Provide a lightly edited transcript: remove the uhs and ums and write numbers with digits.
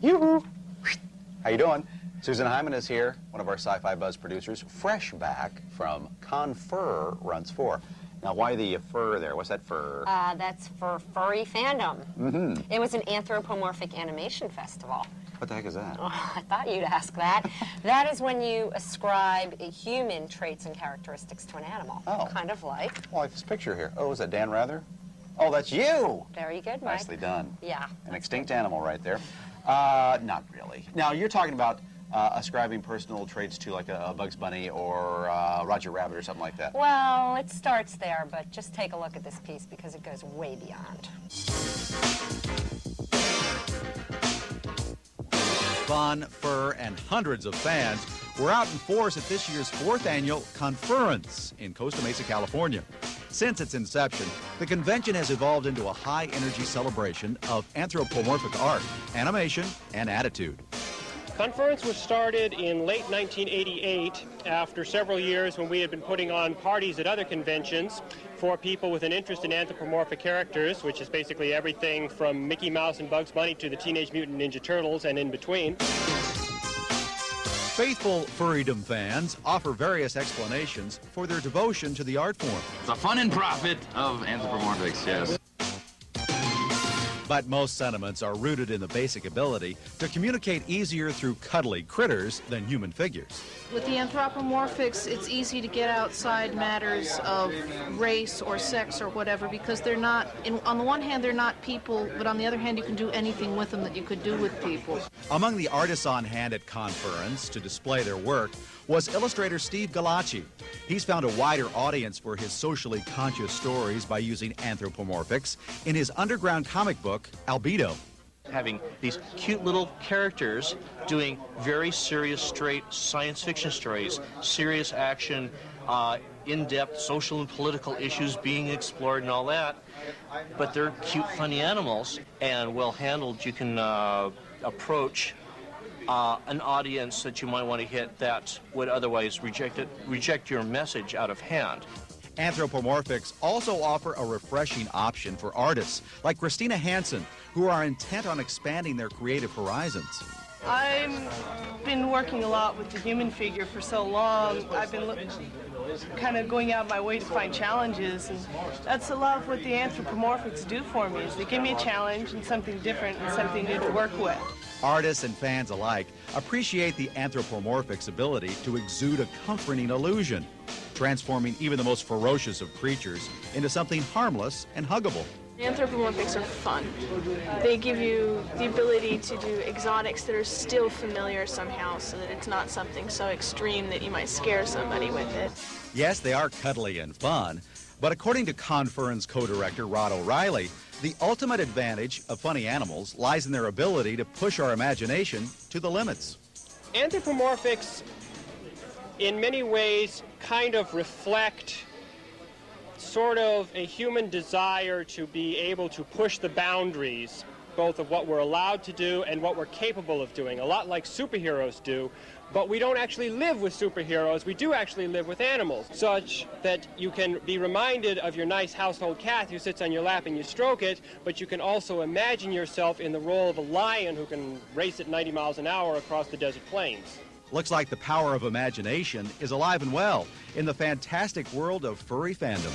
Yoo-hoo! How you doing? Susan Hyman is here, one of our Sci-Fi Buzz producers, fresh back from Fur Runs 4. Now, why the fur there? What's that fur? That's for Furry Fandom. Mm-hmm. It was an anthropomorphic animation festival. What the heck is that? Oh, I thought you'd ask that. That is when you ascribe human traits and characteristics to an animal. Oh. Kind of like. Well, like this picture here. Oh, is that Dan Rather? Oh, that's you! Very good, Mike. Nicely done. Yeah. An extinct animal right there. Not really. Now, you're talking about ascribing personal traits to like a Bugs Bunny or Roger Rabbit or something like that. Well, it starts there, but just take a look at this piece because it goes way beyond. Fun, fur, and hundreds of fans were out in force at this year's 4th annual Conference in Costa Mesa, California. Since its inception, the convention has evolved into a high-energy celebration of anthropomorphic art, animation, and attitude. Conference was started in late 1988 after several years when we had been putting on parties at other conventions for people with an interest in anthropomorphic characters, which is basically everything from Mickey Mouse and Bugs Bunny to the Teenage Mutant Ninja Turtles and in between. Faithful Furrydom fans offer various explanations for their devotion to the art form. The fun and profit of anthropomorphics, yes. But most sentiments are rooted in the basic ability to communicate easier through cuddly critters than human figures. With the anthropomorphics, it's easy to get outside matters of race or sex or whatever because they're not, on the one hand, they're not people, but on the other hand, you can do anything with them that you could do with people. Among the artists on hand at Conference to display their work was illustrator Steve Galacci. He's found a wider audience for his socially conscious stories by using anthropomorphics in his underground comic book, Albedo. Having these cute little characters doing very serious, straight science fiction stories, serious action, in-depth social and political issues being explored and all that. But they're cute, funny animals, and well handled. You can approach an audience that you might want to hit that would otherwise reject your message out of hand. Anthropomorphics also offer a refreshing option for artists like Christina Hansen, who are intent on expanding their creative horizons. I've been working a lot with the human figure for so long. I've been kind of going out my way to find challenges, and that's a lot of what the anthropomorphics do for me, is they give me a challenge and something different and something new to work with. Artists and fans alike appreciate the anthropomorphic's ability to exude a comforting illusion, transforming even the most ferocious of creatures into something harmless and huggable. Anthropomorphics are fun. They give you the ability to do exotics that are still familiar somehow, so that it's not something so extreme that you might scare somebody with it. Yes, they are cuddly and fun, but according to Conference co-director Rod O'Reilly, the ultimate advantage of funny animals lies in their ability to push our imagination to the limits. Anthropomorphics, in many ways, kind of reflect sort of a human desire to be able to push the boundaries, both of what we're allowed to do and what we're capable of doing, a lot like superheroes do. But we don't actually live with superheroes. We do actually live with animals, such that you can be reminded of your nice household cat who sits on your lap and you stroke it, but you can also imagine yourself in the role of a lion who can race at 90 miles an hour across the desert plains. Looks like the power of imagination is alive and well in the fantastic world of Furry Fandom.